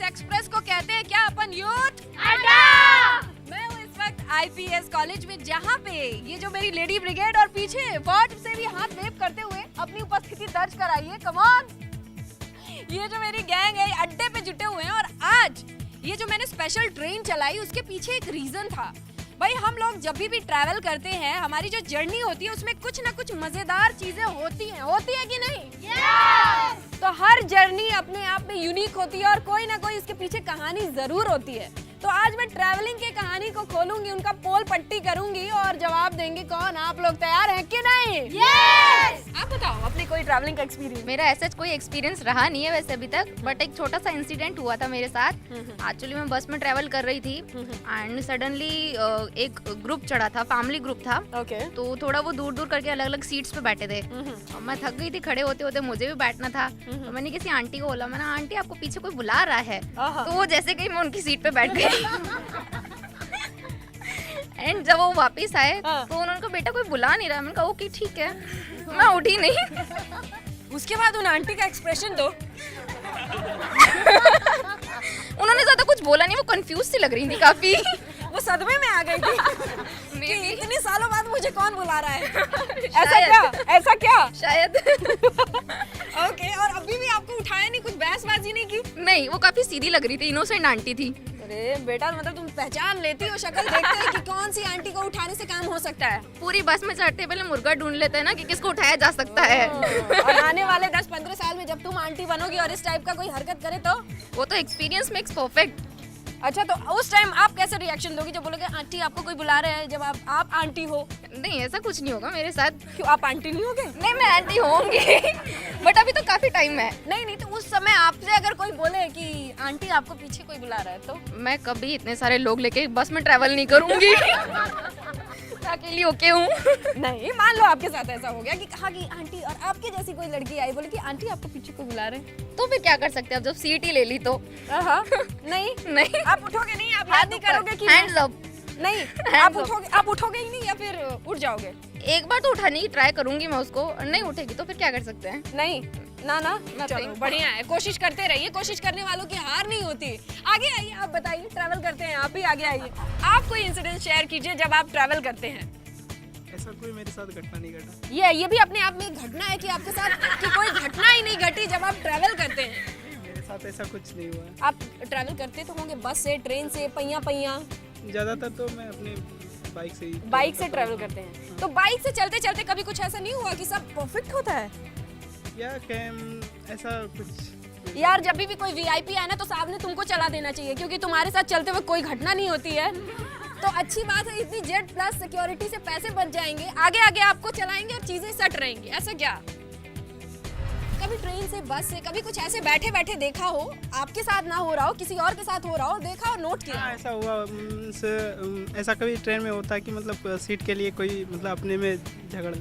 Express को कहते हैं क्या अपन? यूथ अड्डा। मैं हूँ इस वक्त IPS कॉलेज में, जहाँ पे ये जो मेरी लेडी ब्रिगेड और पीछे वार्ड से भी हाथ वेव करते हुए अपनी उपस्थिति दर्ज कराइए। Come on. ये जो मेरी गैंग है अड्डे पे जुटे हुए हैं और आज ये जो मैंने स्पेशल ट्रेन चलाई उसके पीछे एक रीजन था। भाई हम लोग जब भी ट्रैवल करते हैं, हमारी जो जर्नी होती है उसमें कुछ ना कुछ मजेदार चीजें होती है कि नहीं? Yes! तो हर जर्नी अपने आप में यूनिक होती है और कोई ना कोई इसके पीछे कहानी जरूर होती है। तो आज मैं ट्रैवलिंग की कहानी को खोलूंगी, उनका पोल पट्टी करूंगी और जवाब देंगे कौन। आप लोग तैयार हैं कि नहीं? Yes! आप बताओ अपने कोई ट्रैवलिंग का एक्सपीरियंस। मेरा ऐसा कोई एक्सपीरियंस रहा नहीं है वैसे अभी तक, बट एक छोटा सा इंसिडेंट हुआ था मेरे साथ। एक्चुअली मैं बस में ट्रैवल कर रही थी एंड सडनली एक ग्रुप चढ़ा था, फैमिली ग्रुप था। ओके। तो थोड़ा वो दूर दूर करके अलग अलग सीट्स पे बैठे थे और मैं थक गई थी, खड़े होते होते मुझे भी बैठना था। तो मैंने किसी आंटी को बोला, मैंने आंटी आपको पीछे कोई बुला रहा है। तो वो जैसे कहीं मैं उनकी सीट पे बैठ गई एंड जब वो वापस आए तो उन्होंने कहा बेटा कोई बुला नहीं रहा। मैंने कहा ओके ठीक है, मैं उठी नहीं। उसके बाद उन आंटी का एक्सप्रेशन दो। उन्होंने ज्यादा कुछ बोला नहीं, वो कंफ्यूज सी लग रही थी काफी। वो सदमे में आ गई थी कि इतने सालों बाद मुझे कौन बुला रहा है। ऐसा क्या? शायद। ओके। और अभी भी आपको उठाया नहीं, कुछ बहसबाजी नहीं की? नहीं, वो काफी सीधी लग रही थी, इनोसेंट आंटी थी। अरे बेटा, मतलब तुम पहचान लेती हो, शक्ल देखते हो कि कौन सी आंटी को उठाने से काम हो सकता है। पूरी बस में चढ़ते पहले मुर्गा ढूंढ लेते हैं ना कि किसको उठाया जा सकता है। और आने वाले 10-15 साल में जब तुम आंटी बनोगी और इस टाइप का कोई हरकत करे तो? वो तो एक्सपीरियंस मेक्स परफेक्ट। अच्छा, तो उस टाइम आप कैसे रिएक्शन दोगी जब बोलोगे आंटी आपको कोई बुला रहा है, जब आप आंटी हो? नहीं, ऐसा कुछ नहीं होगा मेरे साथ। क्यों, आप आंटी नहीं होगे? नहीं, मैं आंटी होंगी बट अभी तो काफी टाइम है। नहीं, तो उस समय आपसे अगर कोई बोले कि आंटी आपको पीछे कोई बुला रहा है तो? मैं कभी इतने सारे लोग लेके बस में ट्रैवल नहीं करूंगी। मैं अकेली ओके हूँ। नहीं, मान लो आपके साथ ऐसा हो गया कि कहा कि आंटी, और आपके जैसी कोई लड़की आई बोले कि आंटी आपको पीछे कोई बुला रहे हैं, तो फिर क्या कर सकते हैं अब जब सीट ही ले ली तो? नहीं, आप उठोगे नहीं? आप याद नहीं करोगे कि हैंड्स अप? नहीं, आप उठोगे ही नहीं या फिर उठ जाओगे? एक बार तो उठाने की ट्राई करूंगी मैं उसको, नहीं उठेगी तो फिर क्या कर सकते हैं? नहीं ना, चलो बढ़िया है, कोशिश करते रहिए, कोशिश करने वालों की हार नहीं होती। आगे आइए, आप बताइए, ट्रैवल करते हैं आप भी, आगे आइए। आप कोई इंसिडेंट शेयर कीजिए जब आप ट्रैवल करते हैं। ऐसा कोई मेरे साथ घटना नहीं घटा। ये भी अपने आप में एक घटना है कि आपके साथ कि कोई घटना ही नहीं घटी जब आप ट्रैवल करते हैं। मेरे साथ ऐसा कुछ नहीं हुआ है। आप ट्रैवल करते तो होंगे बस से, ट्रेन से, पहिया? ज़्यादातर तो मैं अपने बाइक से ट्रैवल करते हैं। तो बाइक से चलते चलते कभी कुछ ऐसा नहीं हुआ कि सब परफेक्ट होता है? या ऐसा कुछ यार, जब भी कोई VIP आए ना तो साहब ने तुमको चला देना चाहिए, क्योंकि तुम्हारे साथ चलते हुए कोई घटना नहीं होती है। तो अच्छी बात है, इतनी जेट प्लस सिक्योरिटी से पैसे बच जाएंगे, आगे आगे आपको चलाएंगे और चीजें सेट रहेंगी। ऐसा क्या? कभी ट्रेन से, बस से, कभी कुछ ऐसे बैठे बैठे देखा हो, आपके साथ ना हो रहा हो, किसी और के साथ हो रहा हो, देखा और नोट किया? हाँ, ऐसा हुआ। ऐसा कभी ट्रेन में होता है कि मतलब सीट के लिए कोई मतलब अपने में झगड़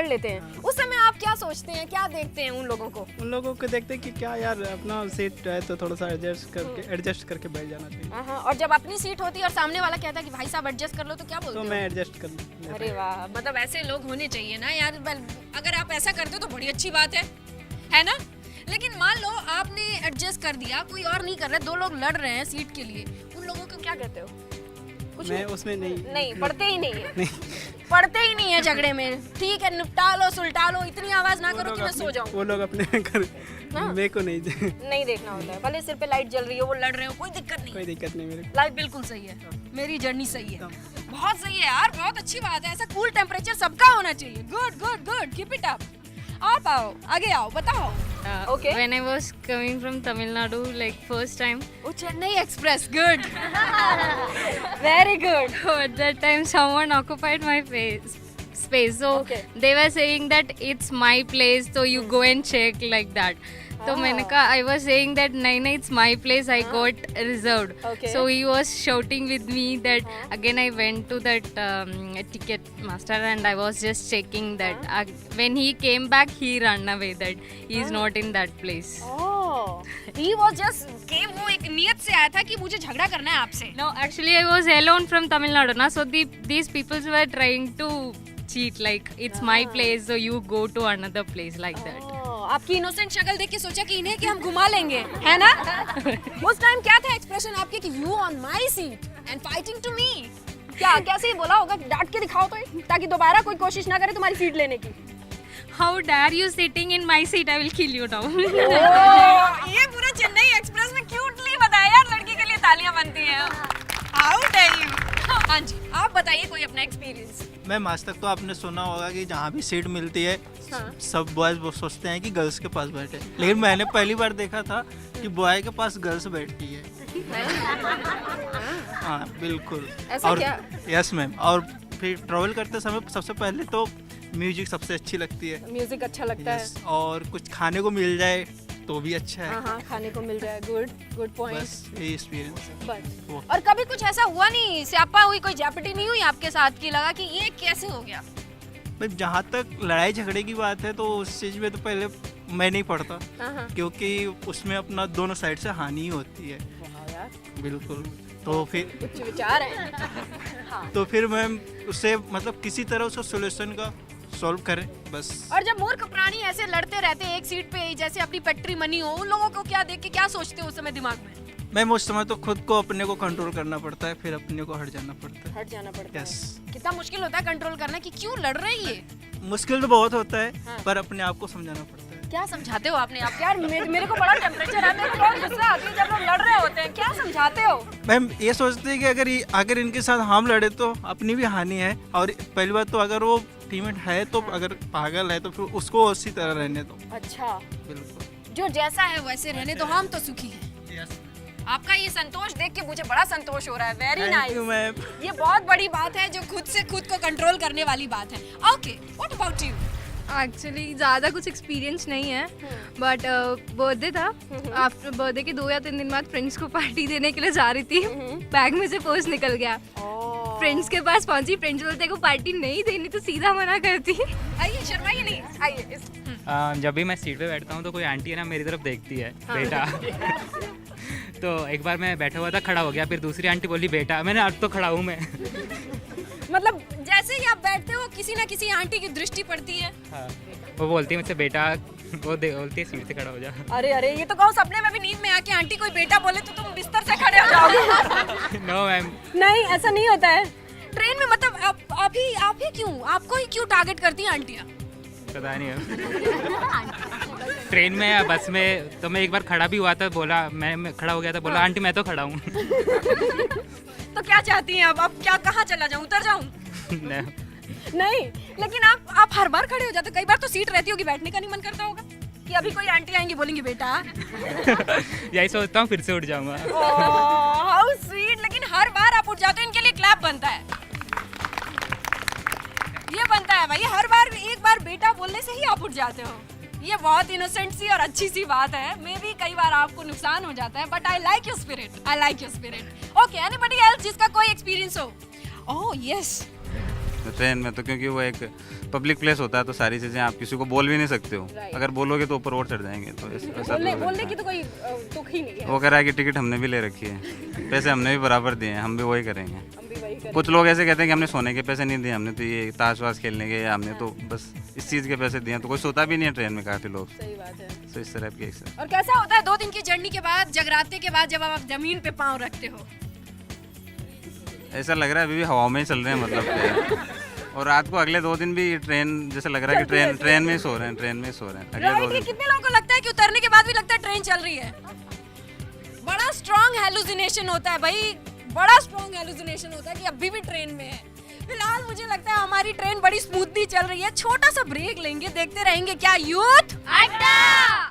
लेते हैं। उस समय आप क्या सोचते हैं, क्या देखते हैं उन लोगों को? उन लोगों को देखते हैं कि क्या यार, अपना सीट है तो थोड़ा सा एडजस्ट करके बैठ जाना चाहिए। और जब अपनी सीट होती है और सामने वाला कहता है कि भाई साहब एडजस्ट कर लो, तो क्या बोलते हो? तो मैं एडजस्ट कर लेता। अरे वाह, मतलब ऐसे लोग होने चाहिए ना यार। अगर आप ऐसा करते हो तो बड़ी अच्छी बात है ना? लेकिन मान लो आपने एडजस्ट कर दिया, कोई और नहीं कर रहा, दो लोग लड़ रहे हैं सीट के लिए, उन लोगों को क्या कहते हो? कुछ मैं उसमें नहीं पढ़ते ही नहीं है। पढ़ते ही नहीं है झगड़े में। ठीक है, निपटा लो, सुलटा लो, इतनी आवाज ना करो कि मैं सो जाऊं। वो लोग अपने घर, मेरे को नहीं देखना होता है। भले सिर पे लाइट जल रही हो, वो लड़ रहे हो, कोई दिक्कत नहीं मेरे को। लाइफ बिल्कुल सही है, मेरी जर्नी सही है, बहुत सही है यार, बहुत अच्छी बात है। ऐसा कूल टेम्परेचर सबका होना चाहिए। Good, keep it up. आप आओ, आगे आओ, बताओ। Okay. When I was coming from Tamil Nadu, like first time. Oh, Chennai Express, good. Very good. So at that time, someone occupied my space. So they were saying that it's my place, so you go and check like that. So मैंने कहा, I was saying that नहीं, it's my place, I got reserved. So he was shouting with me that again I went to that ticket master and I was just checking that. When he came back, he ran away that he is not in that place. He was just came, वो एक नियत से आया था कि मुझे झगड़ा करना है आपसे. No, actually I was alone from Tamil Nadu, na. So these people were trying to cheat, like it's my place, so you go to another place like that. आपकी इनोसेंट शक्ल देख के सोचा कि इन्हें कि हम घुमा लेंगे, है ना? उस टाइम क्या था एक्सप्रेशन आपके कि you on my seat and fighting to me? क्या कैसे ही बोला होगा, डांट के दिखाओ तो, ताकि दोबारा कोई कोशिश ना करे तुम्हारी सीट लेने की। How dare you sitting in my seat? I will kill you now. ये पूरा चेन्नई एक्सप्रेस में क्यूटली बताया यार, लड़की के लिए तालियां बनती हैं। How dare you? हाँ जी, आप बताइए कोई अपना एक्सपीरियंस। मैम आज तक तो आपने सुना होगा कि जहाँ भी सीट मिलती है हाँ। सब बॉयज वो सोचते हैं कि गर्ल्स के पास बैठे, लेकिन मैंने पहली बार देखा था कि बॉय के पास गर्ल्स बैठती है। हाँ बिल्कुल। ऐसा और क्या? Yes ma'am. और फिर ट्रैवल करते समय सबसे पहले तो म्यूजिक सबसे अच्छी लगती है। म्यूजिक अच्छा लगता है। Yes, और कुछ खाने को मिल जाए तो भी अच्छा है। हाँ, खाने को मिल जाए, गुड पॉइंट। बस यही एक्सपीरियंस है। बस। और कभी कुछ ऐसा हुआ नहीं, स्यापा हुई, कोई जेपटी नहीं हुई आपके साथ की लगा कि ये कैसे हो गया? भाई जहाँ तक लड़ाई झगड़े की बात है तो उस चीज़ में तो पहले मैं नहीं पढ़ता, हाँ। क्योंकि उसमें अपना दोनों साइड से हानि ही होती है। बिल्कुल। तो फिर कुछ विचार है। तो फिर मैम उससे मतलब किसी तरह उसका सोल्यूशन का सॉल्व करें बस। और जब मूर्ख प्राणी ऐसे लड़ते रहते हैं एक सीट पे, जैसे अपनी पटरी मनी हो, उन लोगों को क्या देख के क्या सोचते हो उस समय दिमाग में? मैम उस समय तो खुद को अपने को कंट्रोल करना पड़ता है, फिर अपने को हट जाना पड़ता है। हट जाना पड़ता Yes. है। कितना मुश्किल होता है कंट्रोल करना कि क्यों लड़ रहे हैं ये? मुश्किल तो बहुत होता है, हाँ। पर अपने आप को समझाना पड़ता है। क्या समझाते हो आपने आप? यार मेरे को बड़ा टेम्परेचर है, मेरे को बहुत गुस्सा आती है जब लोग लड़ रहे होते हैं। क्या समझाते हो? मैम ये सोचते हैं कि अगर इनके साथ हम लड़े तो अपनी भी हानि है, और पहली बात तो अगर वो टीममेट है तो अगर पागल है तो फिर उसको उसी तरह रहने दो। अच्छा, बिल्कुल। जो जैसा है वैसे रहने दो, हम तो सुखी हैं। आपका ये संतोष देख के मुझे बड़ा संतोष हो रहा है। Very nice. मैम ये बहुत बड़ी बात है, जो खुद से खुद को कंट्रोल करने वाली बात है। Okay, what about you? Actually ज़्यादा कुछ एक्सपीरियंस नहीं है, बट बर्थडे था। आफ्टर बर्थडे के 2 या 3 दिन बाद फ्रेंड्स को पार्टी देने के लिए जा रही थी, बैग में से पर्स निकल गया। फ्रेंड्स के पास पहुंची, फ्रेंड्स बोलते को पार्टी नहीं देनी तो सीधा मना करती। आइए, शर्माइए नहीं, आइए। जब भी मैं सीट पे बैठता हूँ तो कोई आंटी है ना मेरी तरफ देखती है, बेटा। तो एक बार मैं बैठा हुआ था, खड़ा हो गया, फिर दूसरी आंटी बोली बेटा, मैंने अब तो खड़ा हूँ मैं। मतलब जैसे ही आप बैठते हो किसी ना किसी आंटी की दृष्टि पड़ती है। हाँ, वो बोलती है मुझसे बेटा, वो बोलती है सीट से खड़ा हो जा। अरे ये तो कहूँ सपने में भी नींद में आके आंटी कोई बेटा बोले तो तुम बिस्तर से खड़े हो जाओगे। No ma'am. नहीं, ऐसा नहीं होता है ट्रेन में। मतलब आप ही क्यों, आपको ही क्यों टारगेट करती हैं आंटियाँ? पता नहीं है। ट्रेन में या बस में तो मैं एक बार खड़ा भी हुआ था, बोला मैं खड़ा हो गया था, बोला आंटी मैं तो खड़ा हूँ। तो क्या चाहती हैं अब क्या, कहाँ चला जाऊँ, उतर जाऊँ? नहीं, लेकिन आप हर बार खड़े हो जाते हो। कई बार तो सीट रहती होगी, बैठने का नहीं मन करता होगा कि अभी कोई आंटी आएंगी बोलेंगी बेटा? यही सोचता हूँ, फिर से उठ जाऊंगा। How sweet. लेकिन हर बार आप उठ जाते हो, इनके लिए क्लैप बनता है। ये बनता है भाई, हर बार एक बार बेटा बोलने से ही आप उठ जाते हो। ये बहुत इनोसेंट सी और अच्छी सी बात है। मे भी कई बार आपको नुकसान हो जाता है, but I like your spirit. Okay, anybody else जिसका कोई एक्सपीरियंस हो? Oh yes. ट्रेन में तो क्योंकि वो एक पब्लिक प्लेस होता है तो सारी चीज़ें आप किसी को बोल भी नहीं सकते हो। अगर बोलोगे तो ऊपर और चढ़ जाएंगे, तो ऐसा बोलने की तो कोई तुक ही नहीं है। वो कह रहा है कि टिकट हमने भी ले रखी है, पैसे हमने भी बराबर दिए हैं, हम भी वही करेंगे। कुछ लोग ऐसे कहते हैं कि हमने सोने के पैसे नहीं दिए, हमने तो ये ताश वाश खेलने के, या हमने तो बस इस चीज़ के पैसे दिए। तो कोई सोता भी नहीं है ट्रेन में, काफ़ी लोग। सही बात है। तो इस तरह की। और कैसा होता है 2 दिन की जर्नी के बाद, जगराते के बाद, जब आप जमीन पे पाँव रखते हो? ऐसा लग रहा है अभी भी हवा में ही चल रहे हैं, मतलब। और रात को अगले 2 दिन भी ट्रेन जैसे लग रहा है कि ट्रेन में ही सो रहे हैं, अगले 2 दिन। कितने लोगों को लगता है कि उतरने के बाद भी लगता है ट्रेन चल रही है? बड़ा स्ट्रॉन्ग हेलुसिनेशन होता है भाई, बड़ा स्ट्रॉन्ग हेलुसिनेशन होता है कि अभी भी ट्रेन में है। फिलहाल मुझे लगता है हमारी ट्रेन बड़ी स्मूथली चल रही है। छोटा सा ब्रेक लेंगे, देखते रहेंगे क्या यूथ अड्डा।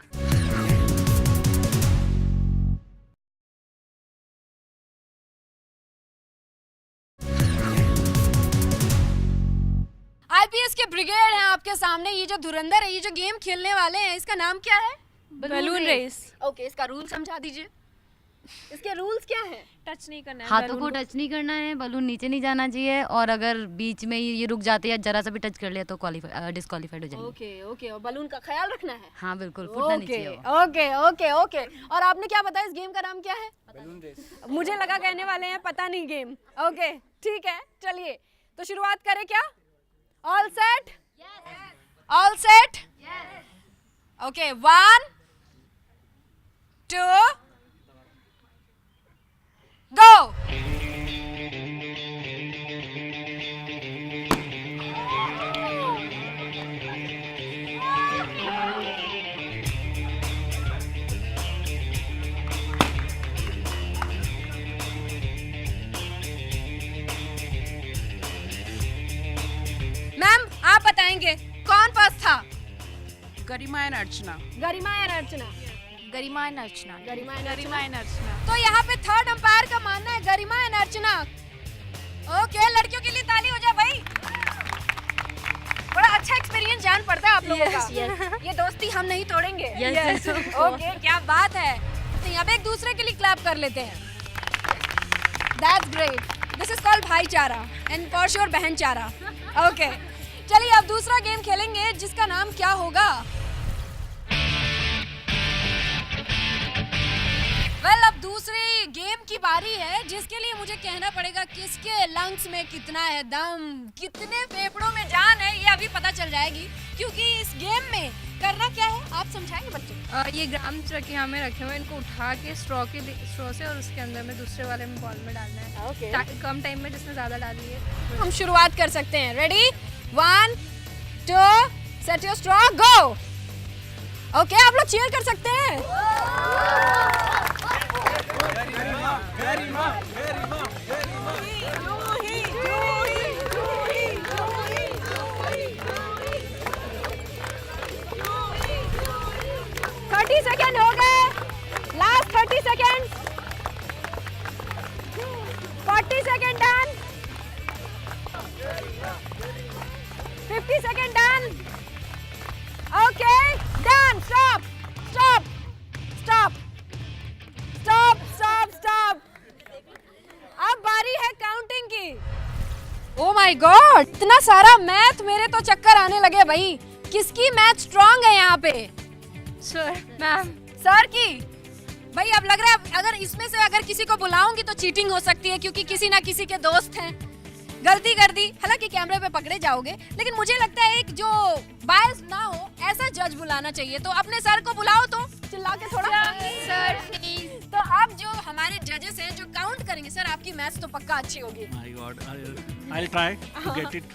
आईपीएस के ब्रिगेड हैं आपके सामने। ये जो धुरंधर है, ये जो गेम खेलने वाले हैं, इसका नाम क्या है? Balloon race. ओके, इसका रूल समझा दीजिए। इसके रूल्स क्या हैं? टच नहीं करना है, हाथों को टच नहीं करना है, बलून नीचे नहीं जाना चाहिए, और अगर बीच में ये रुक जाते हैं या जरा सा भी टच कर लिया तो डिस्क्वालीफाइड हो जाएंगे। ओके, और बलून का ख्याल रखना है। हाँ बिल्कुल, फुटना नहीं चाहिए वो। ओके। और आपने क्या बताया, इस गेम का नाम क्या है? Balloon race. मुझे लगा कहने वाले हैं पता नहीं गेम। ओके ठीक है, चलिए तो शुरुआत करें क्या? All set? All set? Okay 1 2 go. Ma'am आप बताएंगे कौन पास था? Garima and Archana. Garima and Archana. Garima and Archana. Garima and Archana. तो यहाँ पे थर्ड अंपायर का मानना है गरिमा एंड अर्चना। ओके लड़कियों के लिए ताली हो जाए भाई। बड़ा अच्छा एक्सपीरियंस जान पड़ता है आप लोगों का। ये दोस्ती हम नहीं तोड़ेंगे। ओके क्या बात है। तो यहाँ पे एक दूसरे के लिए क्लैप कर लेते हैं। That's great. This is called भाईचारा and for sure बहनचारा. ओके चलिए अब दूसरा गेम खेलेंगे जिसका नाम क्या होगा? वेल अब दूसरी गेम की बारी है जिसके लिए मुझे कहना पड़ेगा किसके लंग्स में कितना है दम, कितने फेफड़ों में जान है, ये अभी पता चल जाएगी क्योंकि इस गेम में करना क्या है आप समझाएंगे बच्चे? ये ग्राम ट्रक यहाँ में रखे हुए हैं, इनको उठा के स्ट्रॉ से और उसके अंदर में दूसरे वाले में बॉल में डालना है। ओके कम टाइम में जिसने ज़्यादा डाली है। हम शुरुआत कर सकते हैं। Ready 1 2 set your straw go. Okay आप लोग चीयर कर सकते हैं। 30 सेकेंड हो गए। Last 30 second. 40 second done. 50 second done. Okay done. Stop stop stop stop stop stop. अब बारी है काउंटिंग की। ओ माय गॉड इतना सारा मैथ, मेरे तो चक्कर आने लगे भाई। किसकी मैथ स्ट्रांग है यहाँ पे? Sir ma'am. सर की। भाई अब लग रहा है अगर इसमें से अगर किसी को बुलाऊंगी तो चीटिंग हो सकती है क्योंकि किसी ना किसी के दोस्त हैं। गलती कर दी, हालांकि कैमरे पे पकड़े जाओगे, लेकिन मुझे लगता है एक जो बायस ना हो ऐसा जज बुलाना चाहिए। तो अपने सर को बुलाओ तो चिल्ला के थोड़ा। Sir please. तो अब जो हमारे जजेस हैं जो काउंट करेंगे, सर आपकी मैथ्स तो पक्का अच्छी होगी। My God, I'll try to get it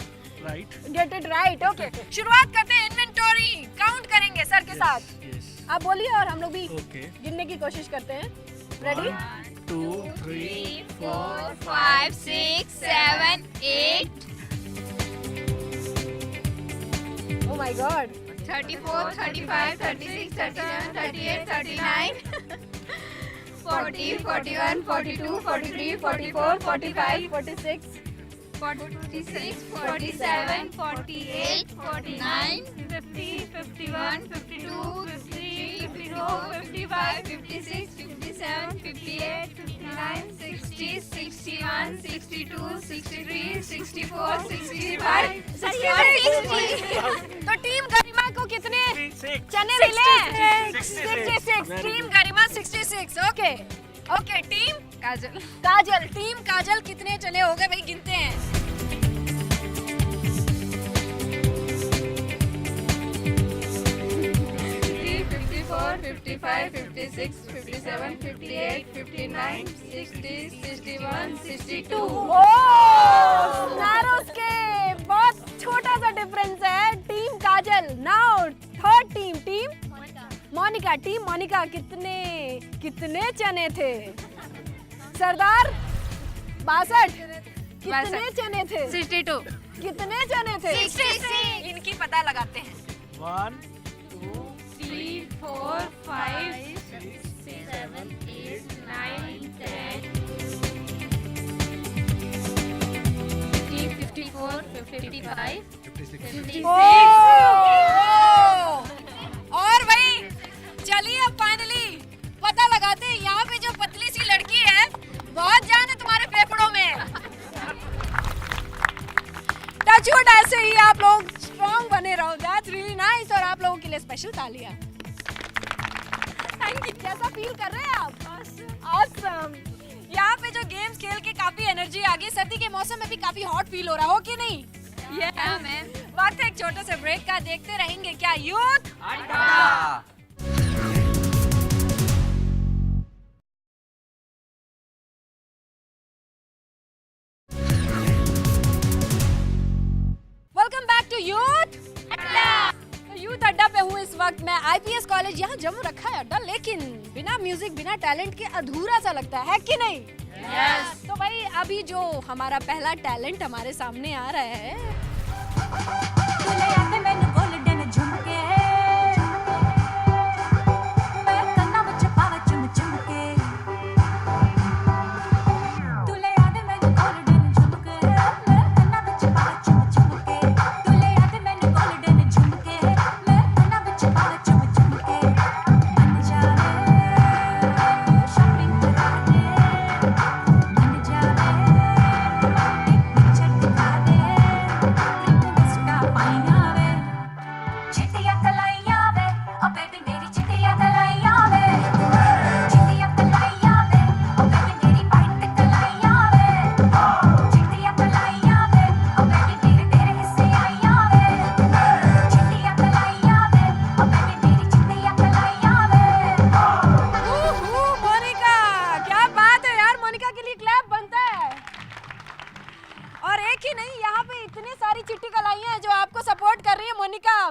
right. Get it right. Okay शुरुआत करते हैं। इन्वेंटरी काउंट करेंगे सर के साथ। Yes. आप बोलिए और हम लोग भी Okay. गिनने की कोशिश करते हैं। रेडी 1 2 3 4 5 6 7 8 ओ माय गॉड 34 35 36 37 38 39 40 41 42 43 44 45 46 46 47 48 49 50 51 52 53 54 55 56 57 58 59 60 61 62 63 64 65 तो टीम गरिमा को कितने चने मिले? 66। टीम गरिमा 66। ओके ओके टीम काजल टीम काजल कितने चने हो गए भाई? गिनते हैं। 54, 55, 56, 57, 58, 59, 60, 61, 62। नारोस के बहुत छोटा सा डिफरेंस है। Team Kajal. Now third team Monika. Team Monika कितने चने थे? सरदार 62। कितने चने थे? 62। कितने चने थे? 66। इनकी पता लगाते हैं। 1 2 3 4 5 6 7 8 9 10 54 55 56। और भाई चलिए अब फाइनली पता लगाते हैं। यहाँ पे जो पतली सी लड़की है बहुत जान है तुम्हारे फेफड़ों में। टचवुड ऐसे ही आप लोग स्ट्रॉन्ग बने रहो। That's really nice. और आप लोगों के लिए स्पेशल तालियां। Thank you. कैसा फील कर रहे हैं आप? ऑसम। यहाँ पे जो गेम्स खेल के काफी एनर्जी आ गई। सर्दी के मौसम में भी काफी हॉट फील हो रहा हो कि नहीं? वक्त है एक छोटे से ब्रेक का, देखते रहेंगे क्या youth welcome back to youth youth Adda पे हूँ इस वक्त मैं। आईपीएस कॉलेज यहाँ जम्मू रखा है अड्डा, लेकिन बिना म्यूजिक बिना टैलेंट के अधूरा सा लगता है कि नहीं? तो भाई अभी जो हमारा पहला टैलेंट हमारे सामने आ रहा है,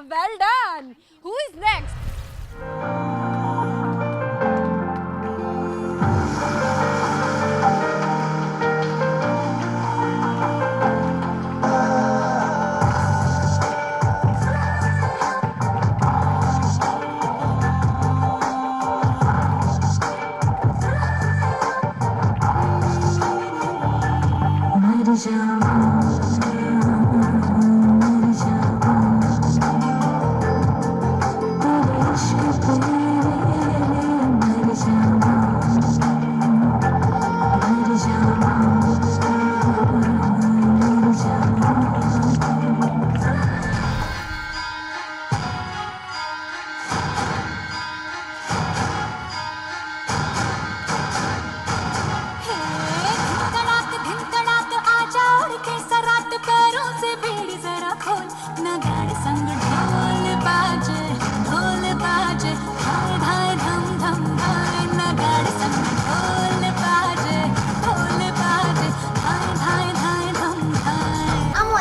well done. Who is next?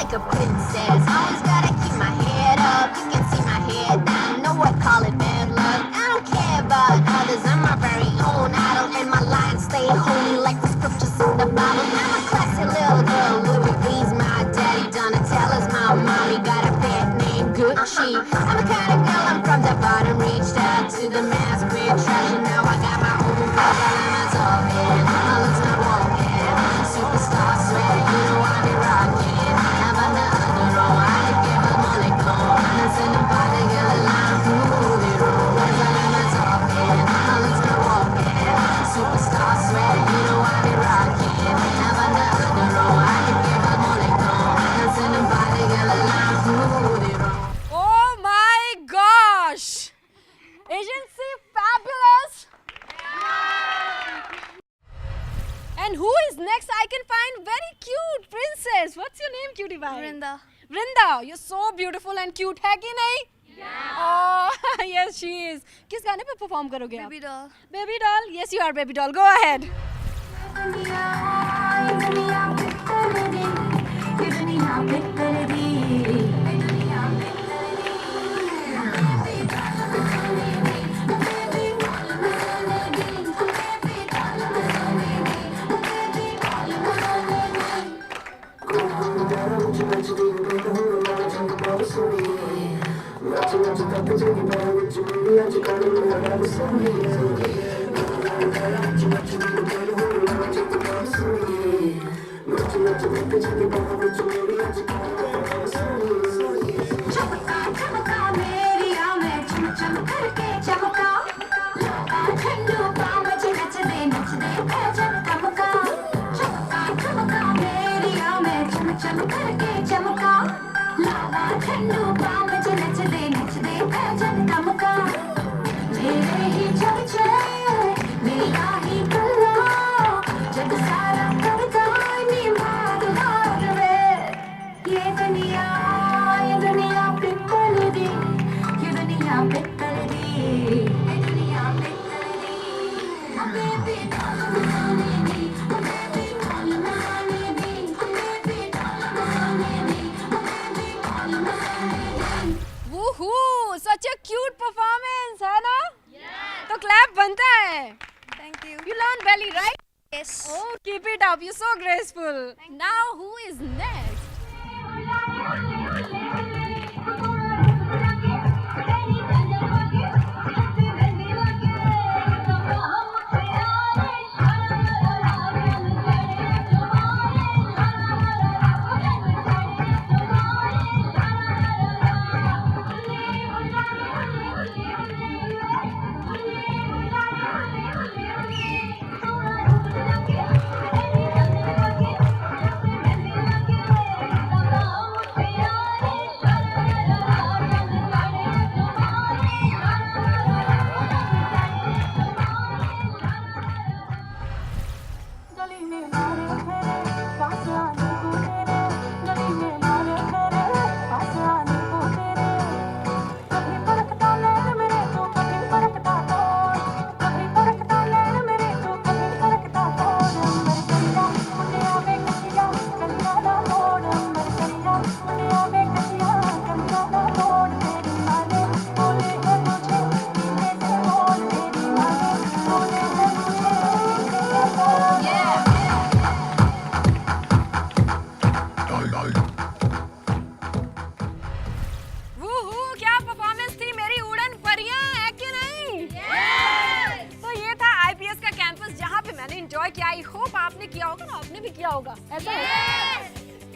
A princess, always gotta keep my head up. You can see my head down, know what call it bad luck. I don't care about others, I'm my very own idol, and my lines stay holy like the scriptures in the Bible. I'm a classy little girl, Louis V's my daddy, Donatella's my mommy, got a pet named Gucci. I'm the kind of girl, I'm from the bottom, reached out to the mass, great treasure. Now I got my own buzz, I'm a talking, my looks not walking, superstar sweat, you know I be rocking. Oh my gosh! Isn't she fabulous? And who is next? I can find very cute princess. What's your name, cutie pie? Vrinda. Vrinda, you're so beautiful and cute, है कि नहीं? Yeah. Oh, yes, she is. किस गाने पे perform करोगे आप? Baby doll. Baby doll? Yes, you are baby doll. Go ahead. ये Valley, right? Yes. Oh, keep it up. You're so graceful. Now, who is next? क्या performance थी मेरी उड़न परियां, है कि नहीं? तो ये था आईपीएस का कैंपस जहाँ पे मैंने एंजॉय किया। आई होप आपने किया होगा ना, आपने भी किया होगा ऐसा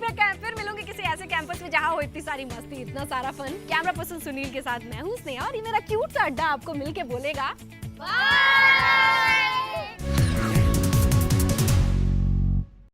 मैं फिर मिलूंगी किसी ऐसे कैंपस में जहाँ हो इतनी सारी मस्ती, इतना सारा फन। कैमरा पर्सन सुनील के साथ मैं हूँ स्नेहा और ये मेरा क्यूट सा अड्डा आपको मिलके बोलेगा बाय।